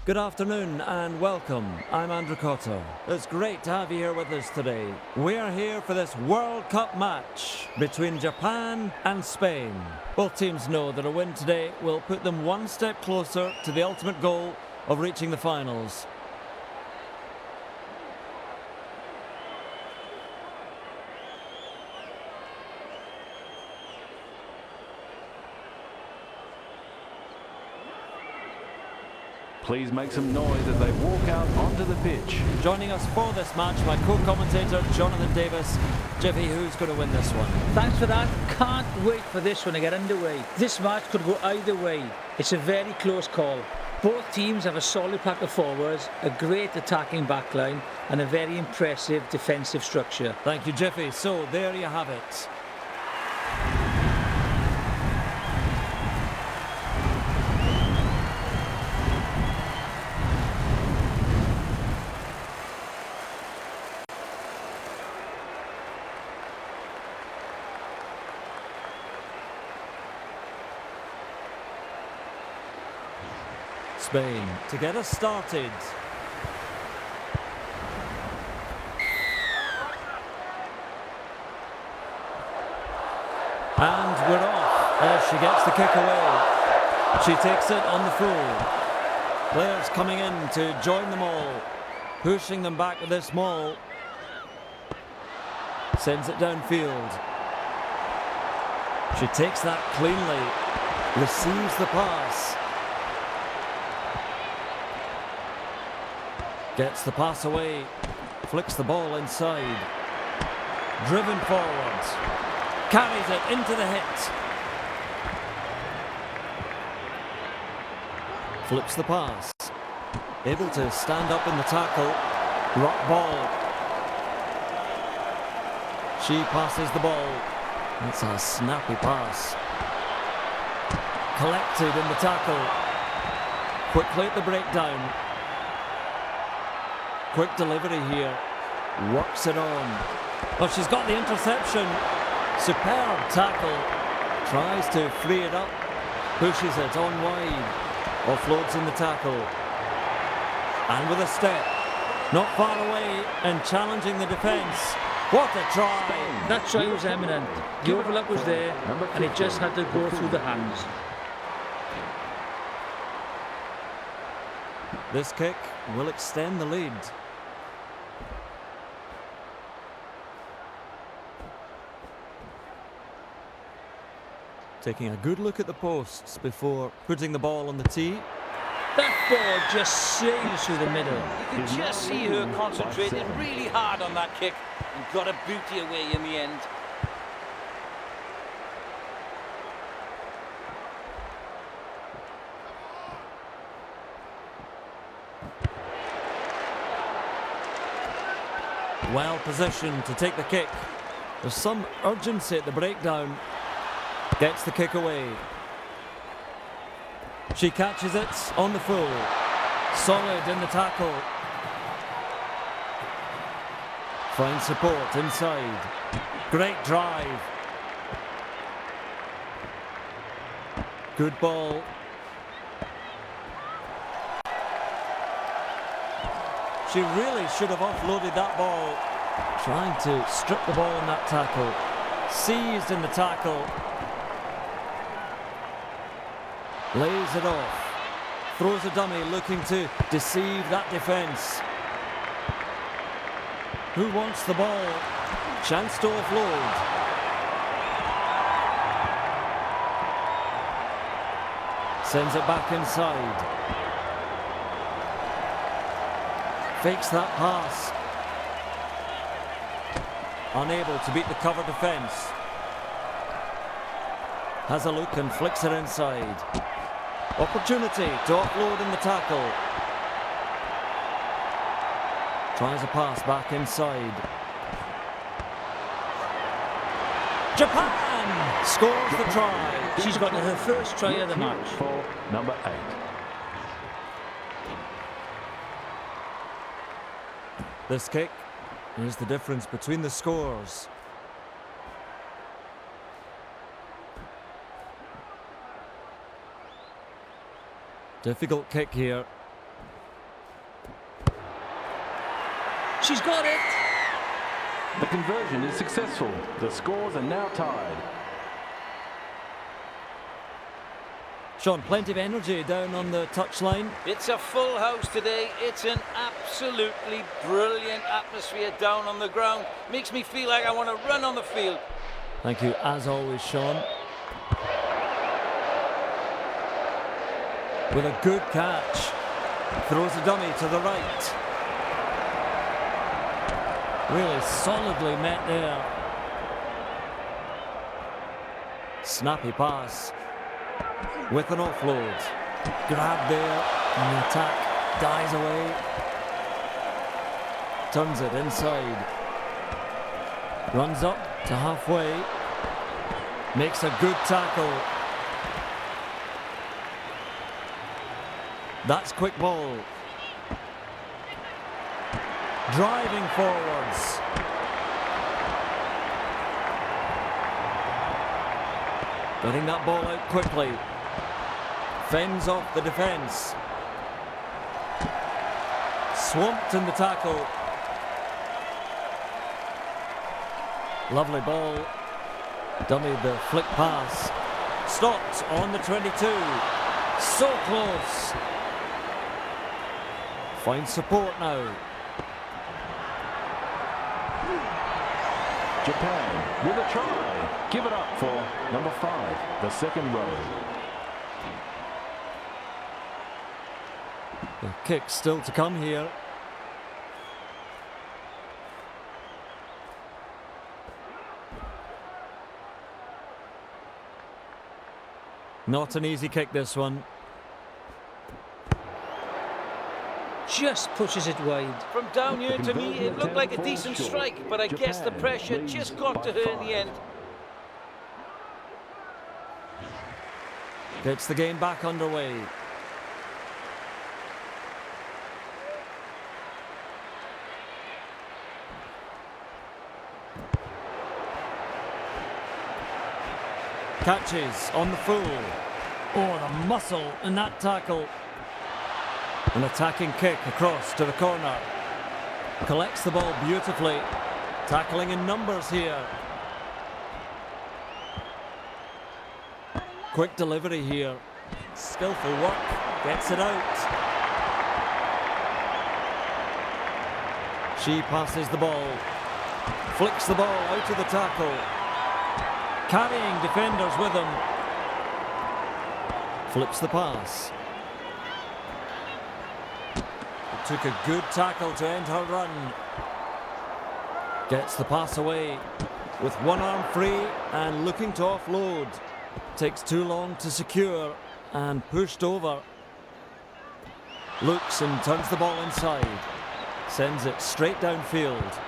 Good afternoon and welcome. I'm Andrew Cotter. It's great to have you here with us today. We are here for this World Cup match between Japan and Spain. Both teams know that a win today will put them one step closer to the ultimate goal of reaching the finals. Please make some noise as they walk out onto the pitch. Joining us for this match, my co-commentator Jonathan Davis. Jiffy, who's going to win this one? Thanks for that. Can't wait for this one to get underway. This match could go either way. It's a very close call. Both teams have a solid pack of forwards, a great attacking backline and a very impressive defensive structure. Thank you, Jiffy. So there you have it. Spain to get us started. And we're off as she gets the kick away. She takes it on the full. Players coming in to join them all, pushing them back with this maul. Sends it downfield. She takes that cleanly, receives the pass. Gets the pass away, flicks the ball inside. Driven forward, carries it into the hit. Flips the pass, able to stand up in the tackle. Rock ball. She passes the ball. It's a snappy pass. Collected in the tackle. Quickly at the breakdown. Quick delivery here, works it on. Oh, she's got the interception. Superb tackle. Tries to free it up, pushes it on wide. Offloads in the tackle. And with a step, not far away and challenging the defence. What a try! That try was eminent. The overlap was there and it just had to go through the hands. This kick will extend the lead. Taking a good look at the posts before putting the ball on the tee. That ball just sails through the middle. You can just see her concentrating really hard on that kick and got a beauty away in the end. Well positioned to take the kick. There's some urgency at the breakdown. Gets the kick away. She catches it on the full. Solid in the tackle. Finds support inside. Great drive. Good ball. She really should have offloaded that ball. Trying to strip the ball in that tackle. Seized in the tackle. Lays it off. Throws a dummy looking to deceive that defence. Who wants the ball? Chance to offload. Sends it back inside. Fakes that pass. Unable to beat the cover defence. Has a look and flicks it inside. Opportunity to offload in the tackle. Tries a pass back inside. Japan scores the try. She's got her first try of the match. For number 8. This kick is the difference between the scores. Difficult kick here. She's got it. The conversion is successful. The scores are now tied. Sean, plenty of energy down on the touchline. It's a full house today. It's an absolutely brilliant atmosphere down on the ground. Makes me feel like I want to run on the field. Thank you, as always, Sean. With a good catch. Throws a dummy to the right. Really solidly met there. Snappy pass. With an offload. Grab there. And the attack dies away. Turns it inside. Runs up to halfway. Makes a good tackle. That's quick ball. Driving forwards. Getting that ball out quickly. Fends off the defence. Swamped in the tackle. Lovely ball. Dummy the flick pass. Stopped on the 22. So close. Finds support now. Japan with a try. Give it up for number 5, the second row. The kick still to come here. Not an easy kick, this one. Just pushes it wide. From down here, to me, it looked like a decent strike, but I guess the pressure just got to her in the end. Gets the game back underway. Catches on the full. Oh, the muscle in that tackle. An attacking kick across to the corner. Collects the ball beautifully. Tackling in numbers here. Quick delivery here. Skillful work. Gets it out. She passes the ball. Flicks the ball out of the tackle. Carrying defenders with him. Flips the pass. Took a good tackle to end her run. Gets the pass away with one arm free and looking to offload. Takes too long to secure and pushed over. Looks and turns the ball inside. Sends it straight downfield.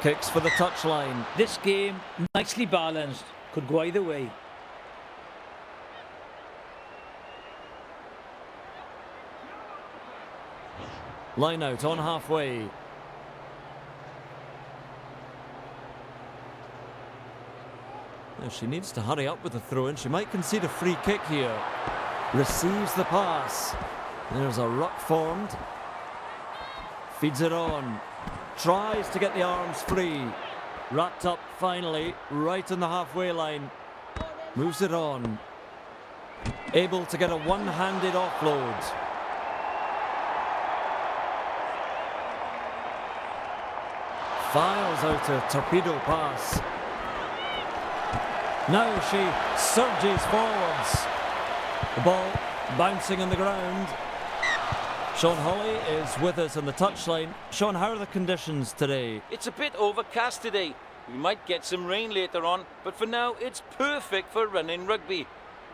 Kicks for the touchline. This game, nicely balanced, could go either way. Line out on halfway. Now she needs to hurry up with the throw in. She might concede a free kick here. Receives the pass. There's a ruck formed. Feeds it on. Tries to get the arms free. Wrapped up finally, right on the halfway line. Moves it on. Able to get a one-handed offload. Fires out a torpedo pass. Now she surges forwards. The ball bouncing on the ground. Sean Hawley is with us on the touchline. Sean, how are the conditions today? It's a bit overcast today. We might get some rain later on, but for now it's perfect for running rugby.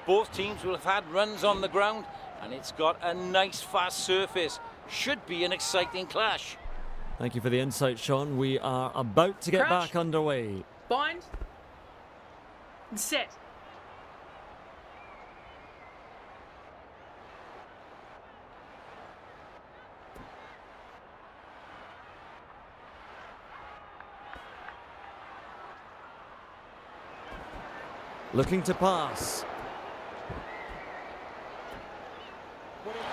Both teams will have had runs on the ground, and it's got a nice fast surface. Should be an exciting clash. Thank you for the insight, Sean. We are about to get Crouch. back underway. Bind. And set. Looking to pass.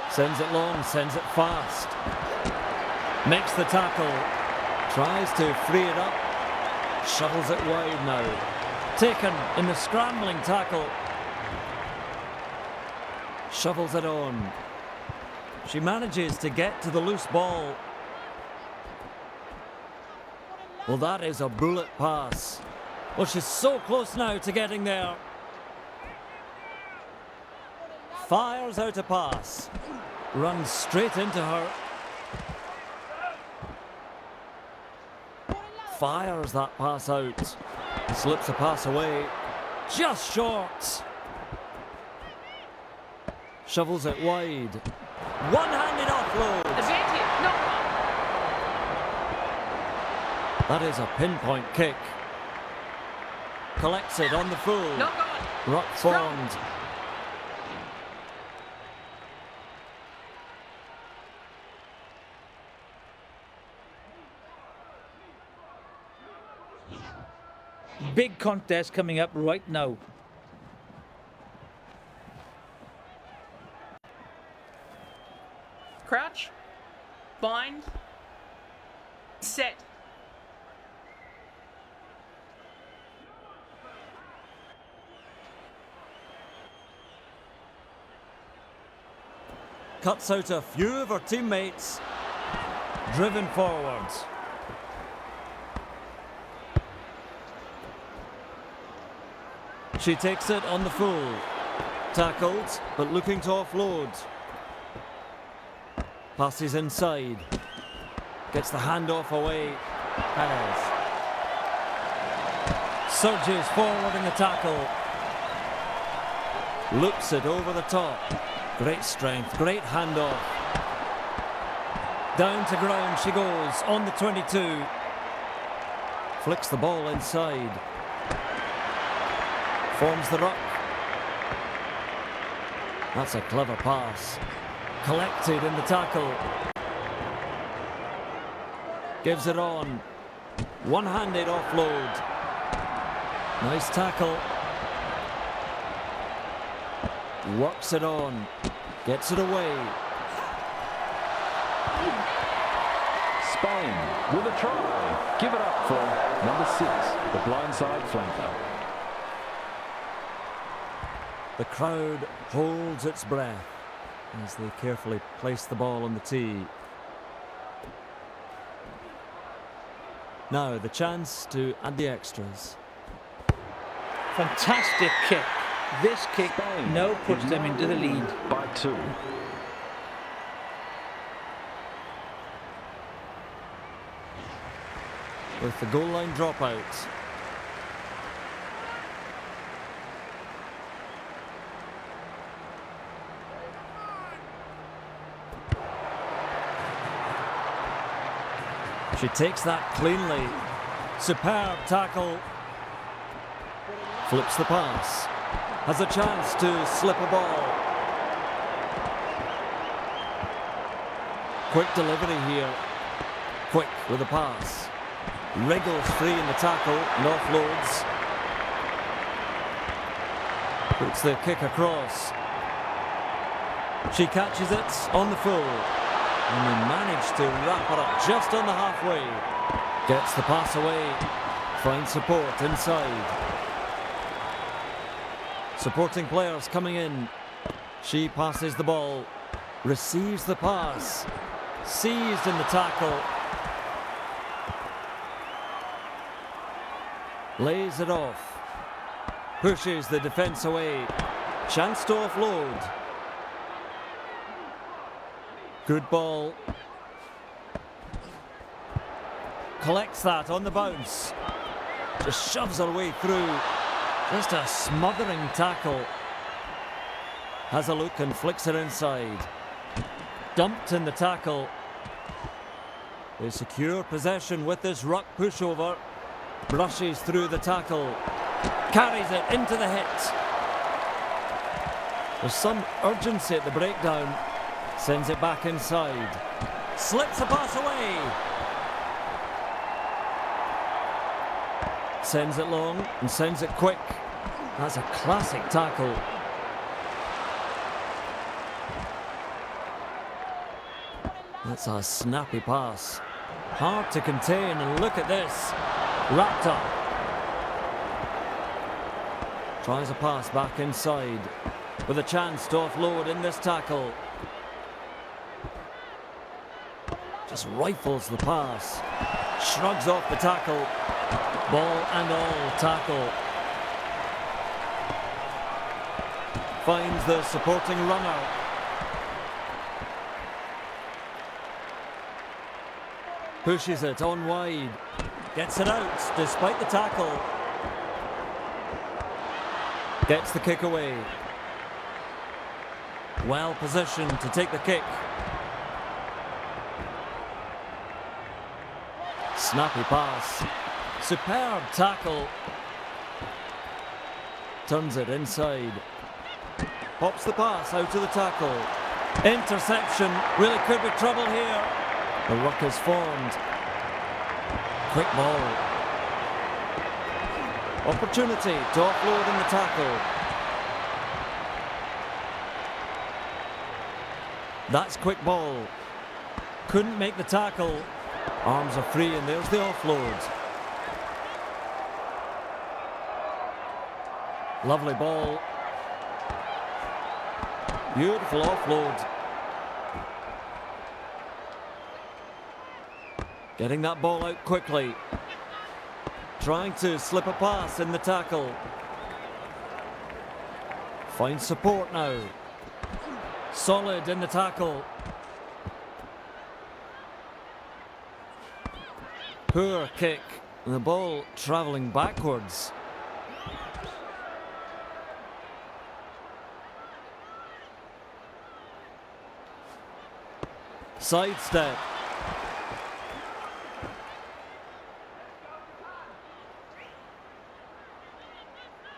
Sends it long, sends it fast. Makes the tackle. Tries to free it up. Shovels it wide now. Taken in the scrambling tackle. Shovels it on. She manages to get to the loose ball. Well, that is a bullet pass. Well, she's so close now to getting there. Fires out a pass. Runs straight into her. Fires that pass out. Slips a pass away. Just short. Shovels it wide. One-handed offload. Advantage. No. That is a pinpoint kick. Collects it on the full. Knock on. Ruck formed. Big contest coming up right now. Crouch. Bind. Set. Cuts out a few of her teammates. Driven forwards. She takes it on the full. Tackled, but looking to offload. Passes inside. Gets the handoff away. Has. Surges forward in the tackle. Loops it over the top. Great strength, great handoff. Down to ground she goes on the 22. Flicks the ball inside. Forms the ruck. That's a clever pass. Collected in the tackle. Gives it on. One-handed offload. Nice tackle. Works it on. Gets it away. Spain with a try. Give it up for number 6, the blindside flanker. The crowd holds its breath as they carefully place the ball on the tee. Now the chance to add the extras. Fantastic kick. This kick now puts them into the lead. By 2. With the goal line dropout. She takes that cleanly. Superb tackle. Flips the pass. Has a chance to slip a ball. Quick delivery here. Quick with the pass. Wriggles free in the tackle and offloads. Puts the kick across. She catches it on the full. And they manage to wrap it up just on the halfway. Gets the pass away. Finds support inside. Supporting players coming in. She passes the ball. Receives the pass. Seized in the tackle. Lays it off. Pushes the defence away. Chance to offload. Good ball. Collects that on the bounce. Just shoves her way through. Just a smothering tackle. Has a look and flicks it inside. Dumped in the tackle. They secure possession with this ruck pushover. Brushes through the tackle. Carries it into the hit. There's some urgency at the breakdown. Sends it back inside. Slips the pass away. Sends it long and sends it quick. That's a classic tackle. That's a snappy pass. Hard to contain, and look at this. Wrapped up. Tries a pass back inside, with a chance to offload in this tackle. Just rifles the pass. Shrugs off the tackle. Ball and all tackle. Finds the supporting runner. Pushes it on wide. Gets it out despite the tackle. Gets the kick away. Well positioned to take the kick. Snappy pass. Superb tackle. Turns it inside. Pops the pass out to the tackle. Interception. Really could be trouble here. The ruck is formed. Quick ball. Opportunity to offload in the tackle. That's quick ball. Couldn't make the tackle. Arms are free and there's the offload. Lovely ball. Beautiful offload. Getting that ball out quickly. Trying to slip a pass in the tackle. Finds support now. Solid in the tackle. Poor kick. The ball travelling backwards. Sidestep.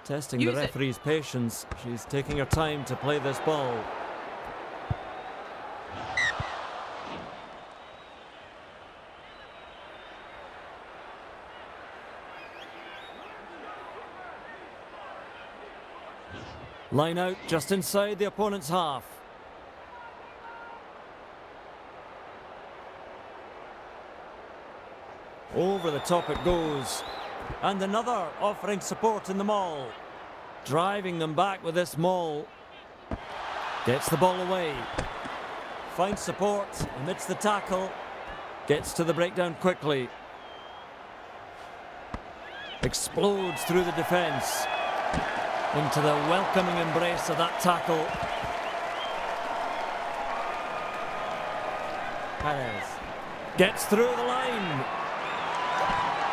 Testing the Use it. referee's patience. She's taking her time to play this ball. Line out just inside the opponent's half. Over the top it goes. And another offering support in the maul. Driving them back with this maul. Gets the ball away. Finds support amidst the tackle. Gets to the breakdown quickly. Explodes through the defence. Into the welcoming embrace of that tackle. Perez gets through the line.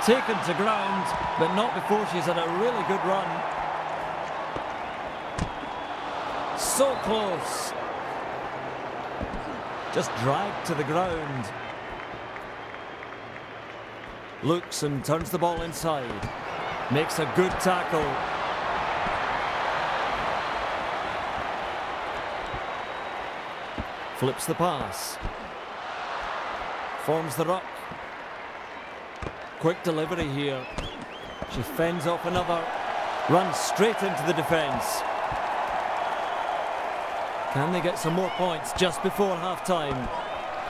Taken to ground, but not before she's had a really good run. So close. Just dragged to the ground. Looks and turns the ball inside. Makes a good tackle. Flips the pass. Forms the ruck. Quick delivery here. She fends off another. Runs straight into the defence. Can they get some more points just before half-time?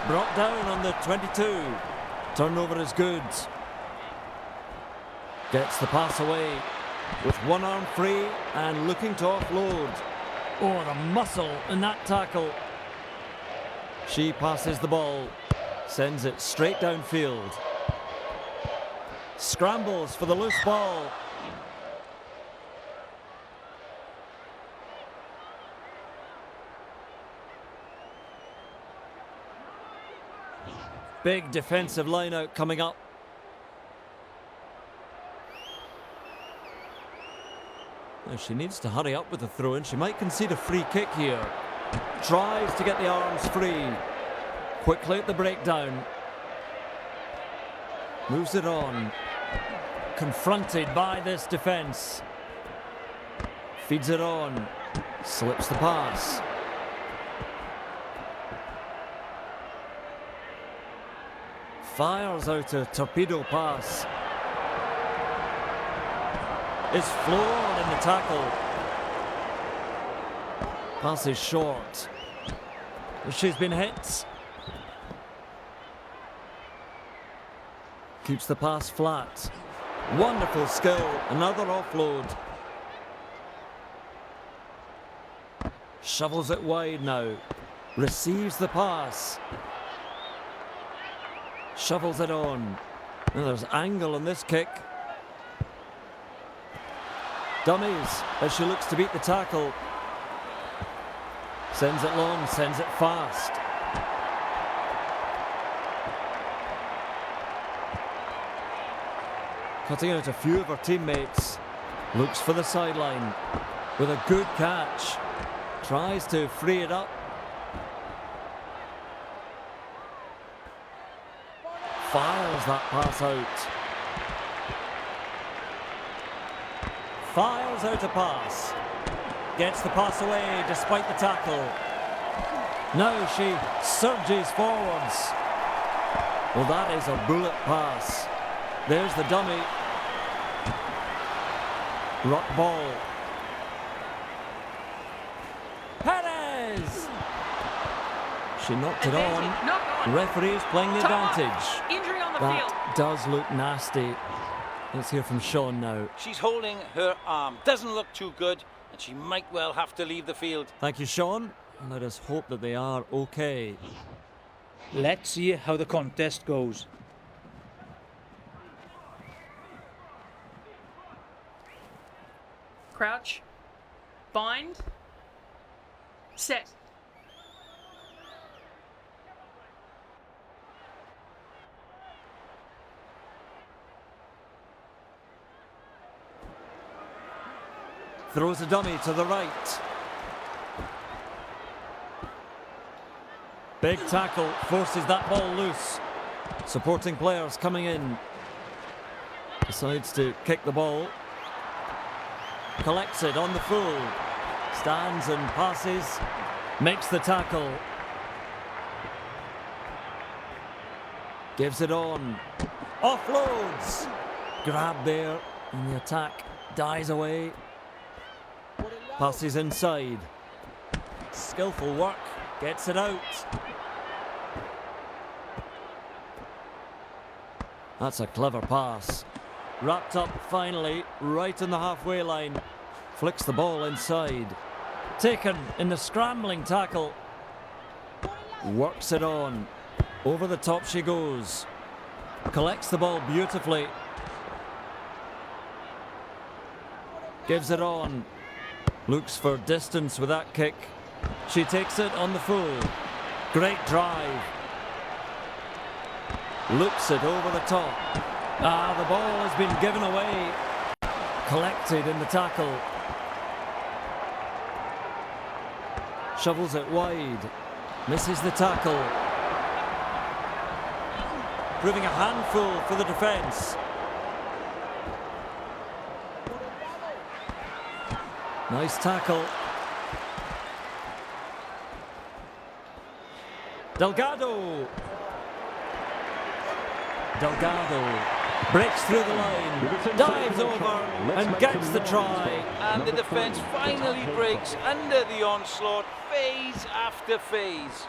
Brought down on the 22. Turnover is good. Gets the pass away with one arm free and looking to offload. Oh, the muscle in that tackle. She passes the ball. Sends it straight downfield. Scrambles for the loose ball. Big defensive line out coming up. Now she needs to hurry up with the throw in. She might concede a free kick here. Tries to get the arms free. Quickly at the breakdown. Moves it on. Confronted by this defence. Feeds it on. Slips the pass. Fires out a torpedo pass. Is floored in the tackle. Pass is short. She's been hit. Keeps the pass flat. Wonderful skill. Another offload. Shovels it wide now. Receives the pass. Shovels it on. And there's angle on this kick. Dummies as she looks to beat the tackle. Sends it long, sends it fast. Cutting out a few of her teammates. Looks for the sideline with a good catch. Tries to free it up. Fires that pass out. Fires out a pass. Gets the pass away despite the tackle. Now she surges forwards. Well, that is a bullet pass. There's the dummy. Rock ball. Perez! She knocked it on. Knock on. Referee is playing the Time advantage. off. Injury on the That field. does look nasty. Let's hear from Sean now. She's holding her arm. Doesn't look too good, and she might well have to leave the field. Thank you, Sean. And let us hope that they are okay. Let's see how the contest goes. Crouch. Bind. Set. Throws a dummy to the right. Big tackle, forces that ball loose. Supporting players coming in. Decides to kick the ball. Collects it on the full. Stands and passes. Makes the tackle. Gives it on. Offloads. Grab there. And the attack dies away. Passes inside. Skillful work. Gets it out. That's a clever pass. Wrapped up finally, right on the halfway line. Flicks the ball inside. Taken in the scrambling tackle. Works it on. Over the top she goes. Collects the ball beautifully. Gives it on. Looks for distance with that kick. She takes it on the full. Great drive. Looks it over the top. The ball has been given away. Collected in the tackle. Shovels it wide. Misses the tackle. Proving a handful for the defence. Nice tackle. Delgado breaks through the line, dives over and gets the try. And the defence finally breaks under the onslaught, phase after phase.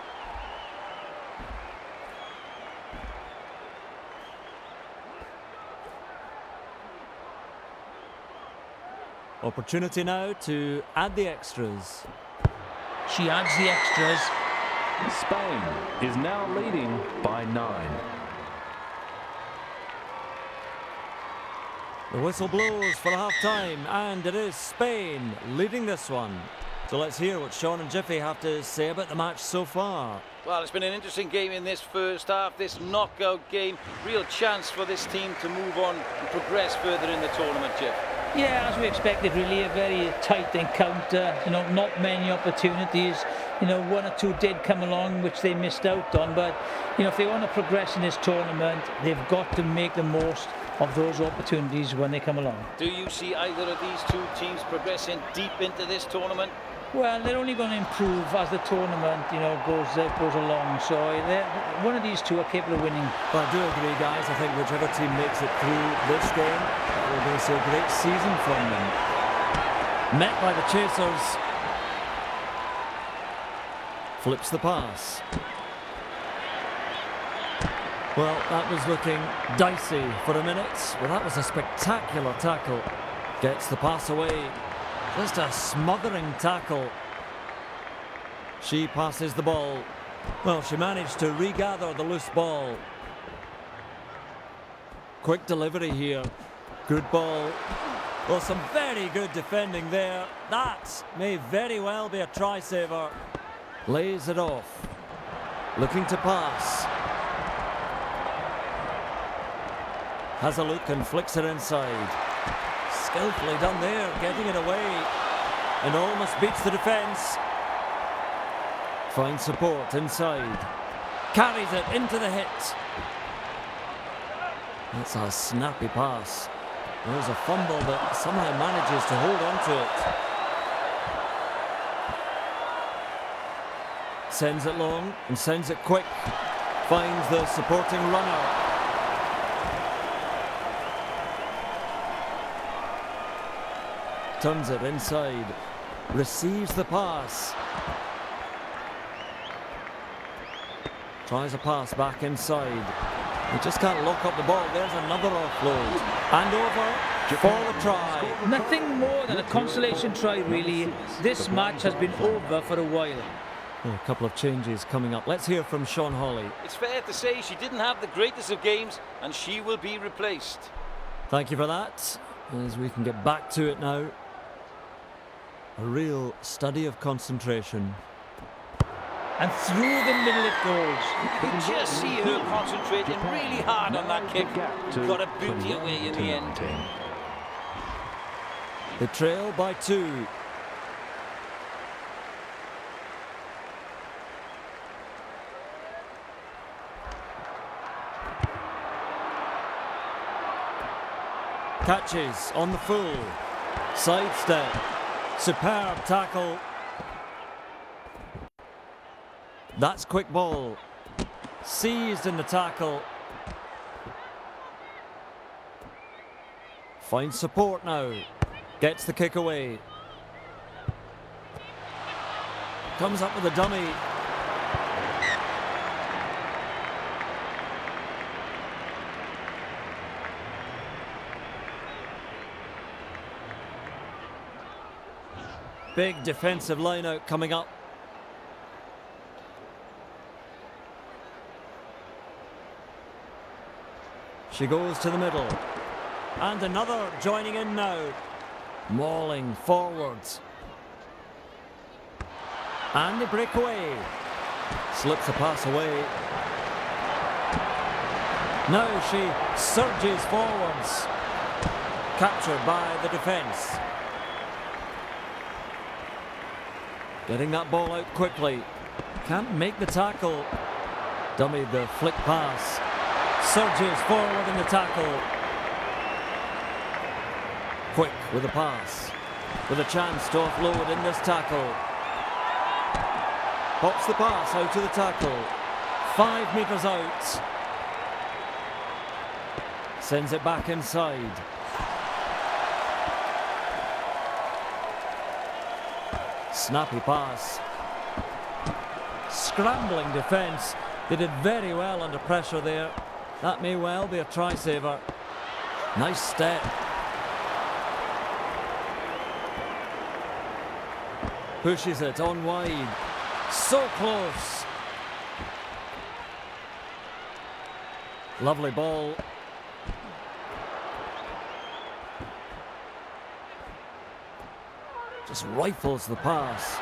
Opportunity now to add the extras. She adds the extras. Spain is now leading by 9. The whistle blows for half-time, and it is Spain leading this one. So let's hear what Sean and Jiffy have to say about the match so far. Well, it's been an interesting game in this first half, this knockout game. Real chance for this team to move on and progress further in the tournament, Jeff. Yeah, as we expected, really a very tight encounter. Not many opportunities. One or two did come along, which they missed out on. But if they want to progress in this tournament, they've got to make the most of those opportunities when they come along. Do you see either of these two teams progressing deep into this tournament? Well, they're only going to improve as the tournament, goes along. So one of these two are capable of winning. But I do agree, guys. I think whichever team makes it through this game, we're going to see a great season from them. Met by the chasers. Flips the pass. Well, that was looking dicey for a minute. Well, that was a spectacular tackle. Gets the pass away. Just a smothering tackle. She passes the ball. Well, she managed to regather the loose ball. Quick delivery here. Good ball. Well, some very good defending there. That may very well be a try saver. Lays it off. Looking to pass. Has a look and flicks it inside. Skillfully done there, getting it away. And almost beats the defence. Finds support inside. Carries it into the hit. That's a snappy pass. There's a fumble, but somehow manages to hold on to it. Sends it long and sends it quick. Finds the supporting runner. Turns it inside. Receives the pass. Tries a pass back inside. He just can't lock up the ball. There's another offload. And over for the try. Nothing more than a consolation try, really. This match has been over for a while. A couple of changes coming up. Let's hear from Sean Hawley. It's fair to say she didn't have the greatest of games, and she will be replaced. Thank you for that. As we can get back to it now. A real study of concentration. And through the middle it goes. You can just see her concentrating really hard on that kick. Got a booty away in the end. They trail by 2. Catches on the full. Sidestep. Superb tackle. That's quick ball. Seized in the tackle. Finds support now. Gets the kick away. Comes up with a dummy. Big defensive line out coming up. She goes to the middle. And another joining in now. Mauling forwards. And they break away. Slips the pass away. Now she surges forwards. Captured by the defence. Getting that ball out quickly. Can't make the tackle. Dummied the flick pass. Surges forward in the tackle. Quick with the pass. With a chance to offload in this tackle. Pops the pass out to the tackle. 5 metres out. Sends it back inside. Snappy pass. Scrambling defence. They did very well under pressure there. That may well be a try saver. Nice step. Pushes it on wide. So close. Lovely ball. Just rifles the pass.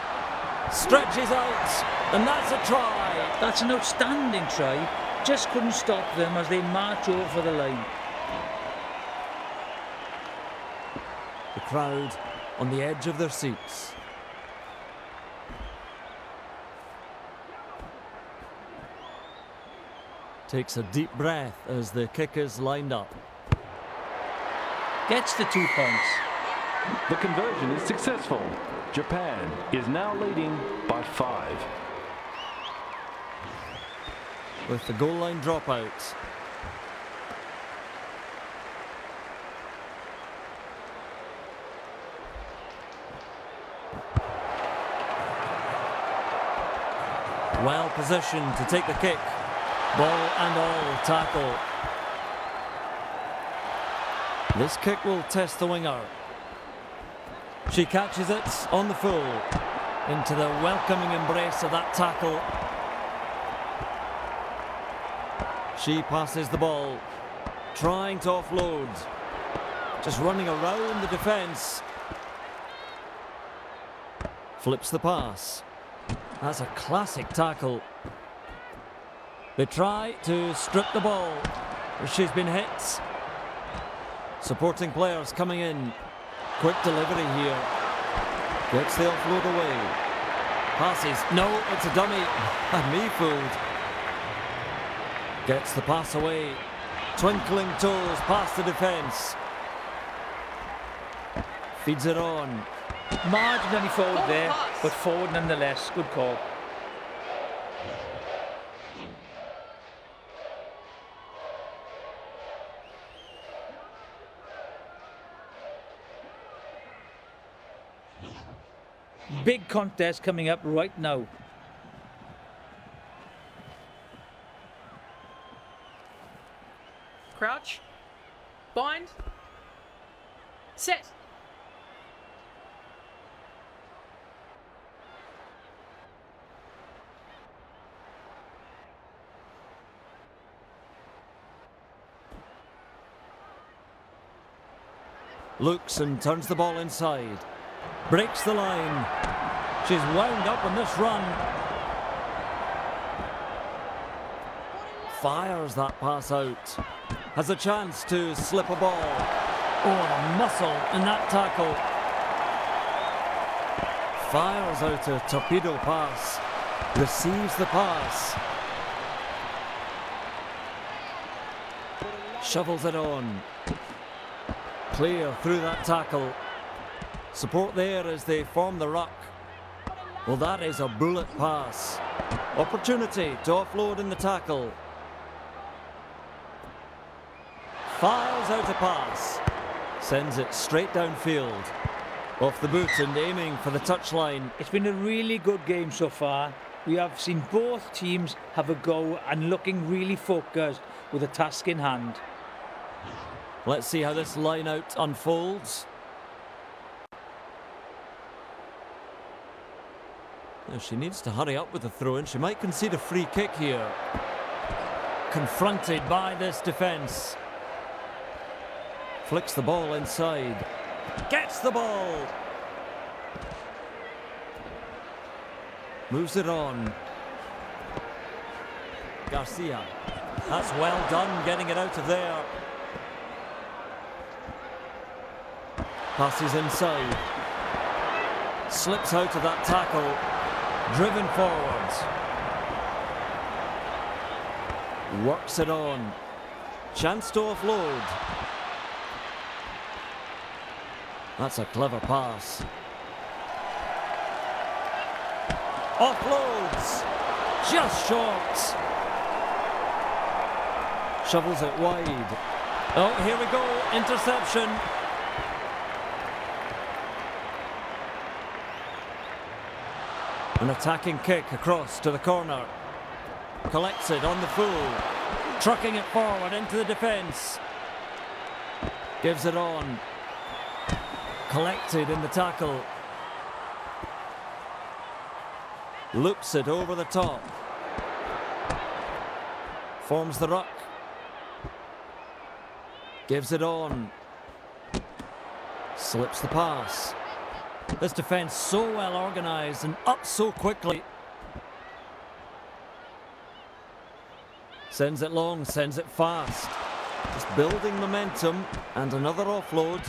Stretches out. And that's a try. That's an outstanding try. Just couldn't stop them as they march over the line. The crowd on the edge of their seats. Takes a deep breath as the kick is lined up. Gets the 2 points. The conversion is successful. Japan is now leading by 5. With the goal line dropout. Well positioned to take the kick. Ball and all tackle. This kick will test the winger. She catches it on the full. Into the welcoming embrace of that tackle. She passes the ball. Trying to offload. Just running around the defence. Flips the pass. That's a classic tackle. They try to strip the ball. She's been hit. Supporting players coming in. Quick delivery here. Gets the offload away. Passes. No, it's a dummy. Had me fooled. Gets the pass away. Twinkling toes past the defence. Feeds it on. Marginally forward Forward there, pass. but forward nonetheless. Good call. Big contest coming up right now. Crouch. Bind. Set. Looks and turns the ball inside. Breaks the line. She's wound up on this run. Fires that pass out. Has a chance to slip a ball. Oh, the muscle in that tackle. Fires out a torpedo pass. Receives the pass. Shovels it on. Clear through that tackle. Support there as they form the ruck. Well, that is a bullet pass. Opportunity to offload in the tackle. Fires out a pass. Sends it straight downfield. Off the boot and aiming for the touchline. It's been a really good game so far. We have seen both teams have a go and looking really focused with a task in hand. Let's see how this line out unfolds. Now she needs to hurry up with the throw-in. She might concede a free kick here. Confronted by this defence. Flicks the ball inside. Gets the ball. Moves it on. Garcia. That's well done, getting it out of there. Passes inside. Slips out of that tackle. Driven forwards. Works it on. Chance to offload. That's a clever pass. Offloads. Just short. Shovels it wide. Oh, here we go. Interception. An attacking kick across to the corner. Collects it on the full. Trucking it forward into the defence. Gives it on. Collected in the tackle. Loops it over the top. Forms the ruck. Gives it on. Slips the pass. This defence so well organised and up so quickly. Sends it long, sends it fast. Just building momentum and another offload.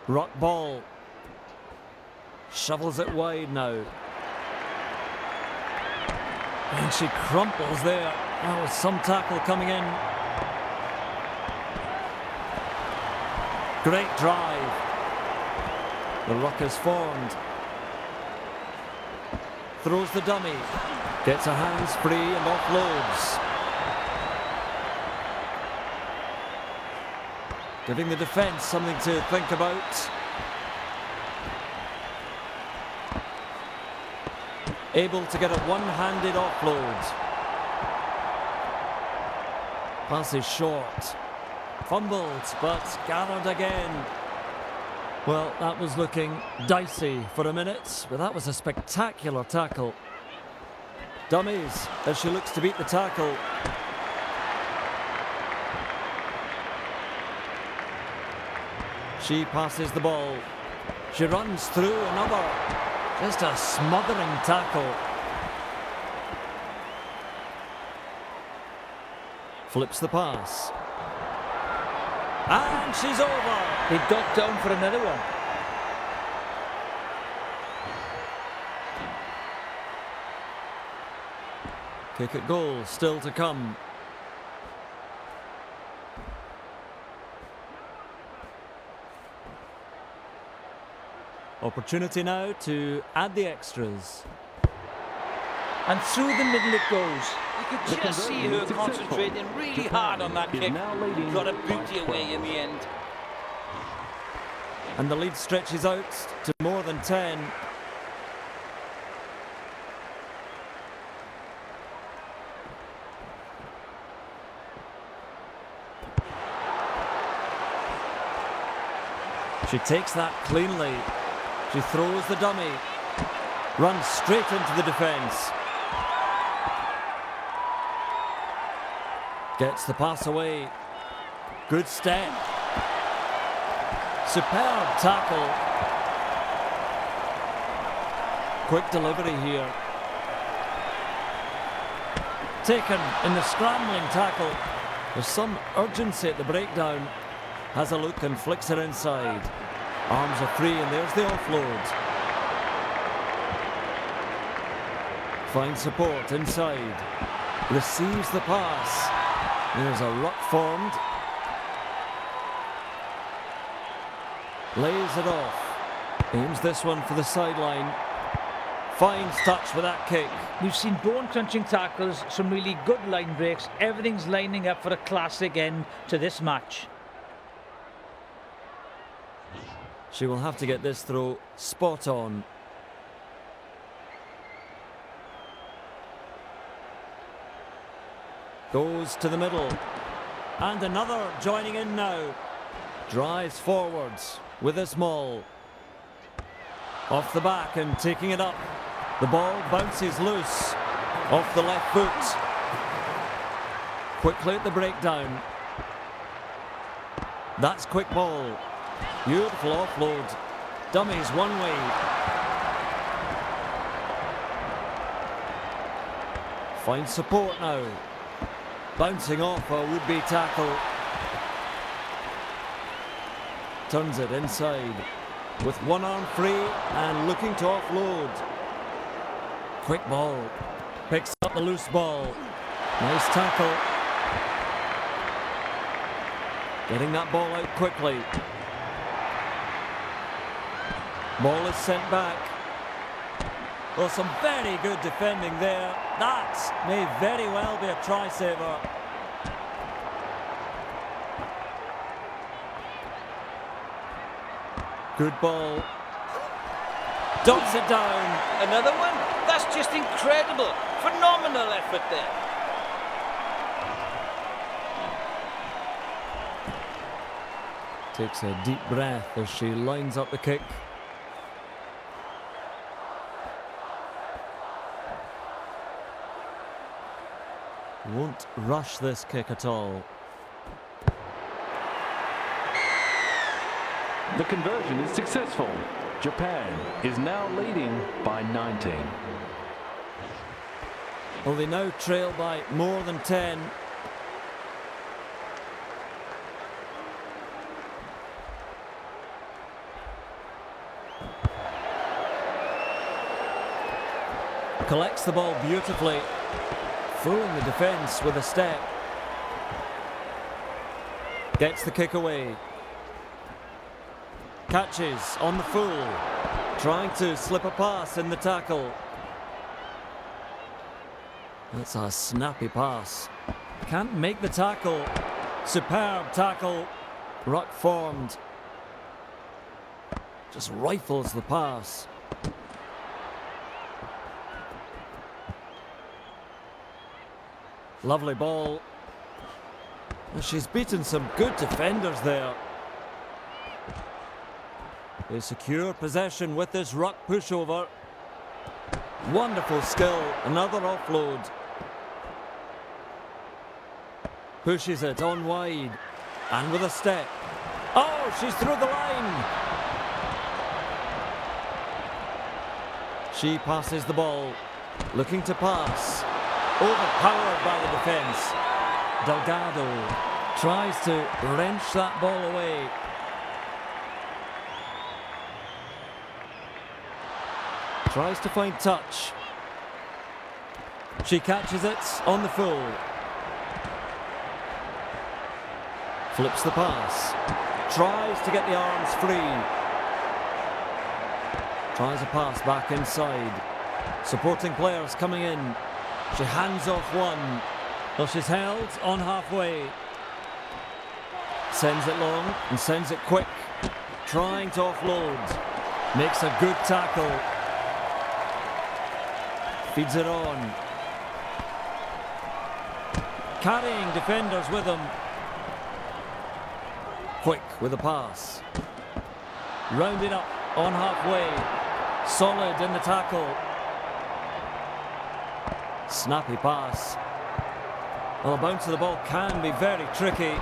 Ruck ball. Shovels it wide now. And she crumples there. Oh, some tackle coming in. Great drive. The ruck is formed. Throws the dummy. Gets her hands free and offloads. Giving the defence something to think about. Able to get a one-handed offload. Pass is short. Fumbled, but gathered again. Well, that was looking dicey for a minute, but that was a spectacular tackle. Dummies as she looks to beat the tackle. She passes the ball. She runs through another. Just a smothering tackle. Flips the pass. And she's over. He ducked down for another one. Kick at goal, still to come. Opportunity now to add the extras. And through the middle it goes. You could just see her concentrating really hard on that kick. Got a booty away in the end. And the lead stretches out to more than 10. She takes that cleanly. She throws the dummy. Runs straight into the defence. Gets the pass away. Good step. Superb tackle. Quick delivery here. Taken in the scrambling tackle. There's some urgency at the breakdown. Has a look and flicks it inside. Arms are free and there's the offload. Finds support inside. Receives the pass. There's a ruck formed. Lays it off. Aims this one for the sideline. Finds touch with that kick. We've seen bone-crunching tackles, some really good line breaks. Everything's lining up for a classic end to this match. She will have to get this throw spot on. Goes to the middle. And another joining in now. Drives forwards with a small. Off the back and taking it up. The ball bounces loose. Off the left foot. Quickly at the breakdown. That's quick ball. Beautiful offload. Dummies one way. Finds support now. Bouncing off a would-be tackle. Turns it inside. With one arm free and looking to offload. Quick ball. Picks up the loose ball. Nice tackle. Getting that ball out quickly. Ball is sent back. Well, some very good defending there. That may very well be a try saver. Good ball. Dumps it down. Another one? That's just incredible. Phenomenal effort there. Takes a deep breath as she lines up the kick. Won't rush this kick at all. The conversion is successful. Japan is now leading by 19. Well, they now trail by more than 10. Collects the ball beautifully. Fooling the defence with a step. Gets the kick away. Catches on the full. Trying to slip a pass in the tackle. That's a snappy pass. Can't make the tackle. Superb tackle. Ruck formed. Just rifles the pass. Lovely ball. She's beaten some good defenders there. They secure possession with this ruck pushover. Wonderful skill, another offload. Pushes it on wide, and with a step. Oh, she's through the line! She passes the ball, looking to pass. Overpowered by the defence. Delgado tries to wrench that ball away. Tries to find touch. She catches it on the full. Flips the pass. Tries to get the arms free. Tries a pass back inside. Supporting players coming in. She hands off one. Well, she's held on halfway. Sends it long and sends it quick. Trying to offload. Makes a good tackle. Feeds it on. Carrying defenders with him. Quick with a pass. Rounded up on halfway. Solid in the tackle. Snappy pass. Well, the bounce of the ball can be very tricky.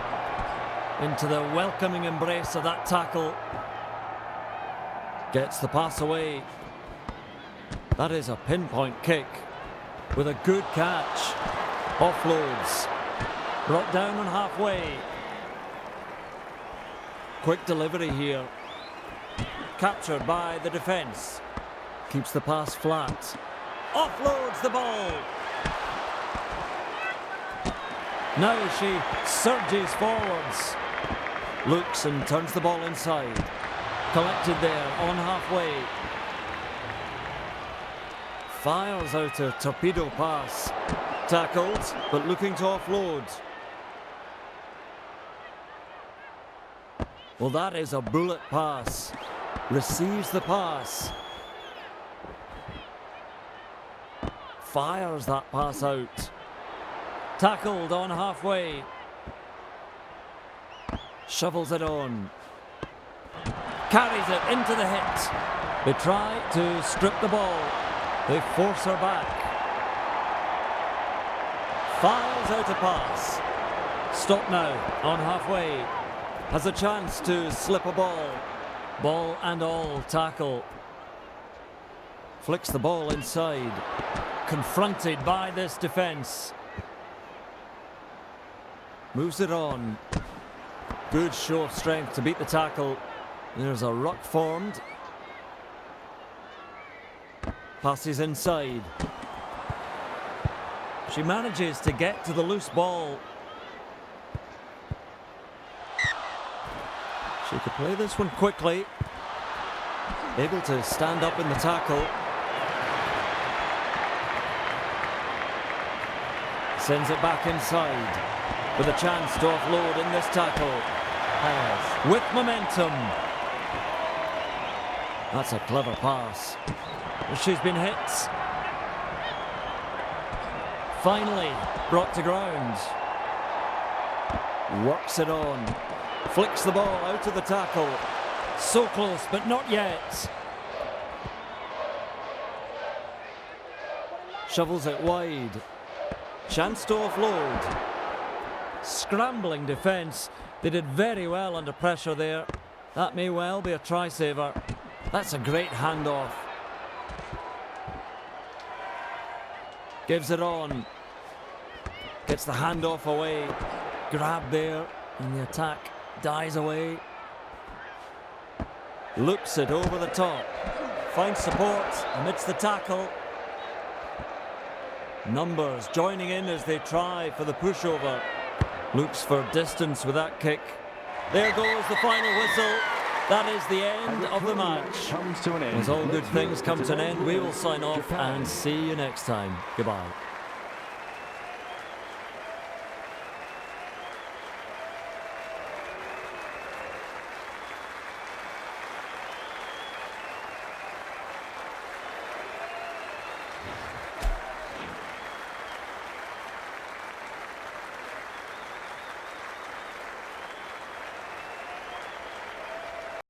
Into the welcoming embrace of that tackle. Gets the pass away. That is a pinpoint kick with a good catch. Offloads. Brought down on halfway. Quick delivery here. Captured by the defence. Keeps the pass flat. Offloads the ball. Now she surges forwards. Looks and turns the ball inside. Collected there on halfway. Fires out a torpedo pass. Tackled, but looking to offload. Well, that is a bullet pass. Receives the pass. Fires that pass out. Tackled on halfway. Shovels it on. Carries it into the hit. They try to strip the ball. They force her back. Fires out a pass. Stop now on halfway. Has a chance to slip a ball. Ball and all tackle. Flicks the ball inside. Confronted by this defence. Moves it on. Good show of strength to beat the tackle. There's a ruck formed. Passes inside. She manages to get to the loose ball. She could play this one quickly. Able to stand up in the tackle. Sends it back inside. With a chance to offload in this tackle. Has with momentum. That's a clever pass. She's been hit. Finally brought to ground. Works it on. Flicks the ball out of the tackle. So close, but not yet. Shovels it wide. Chance to offload. Scrambling defence. They did very well under pressure there. That may well be a try saver. That's a great handoff. Gives it on. Gets the handoff away. Grab there. And the attack dies away. Looks it over the top. Finds support amidst the tackle. Numbers joining in as they try for the pushover. Looks for distance with that kick. There goes the final whistle. That is the end of the match. Comes to an end. As all good things come to an end, we will sign off and see you next time. Goodbye.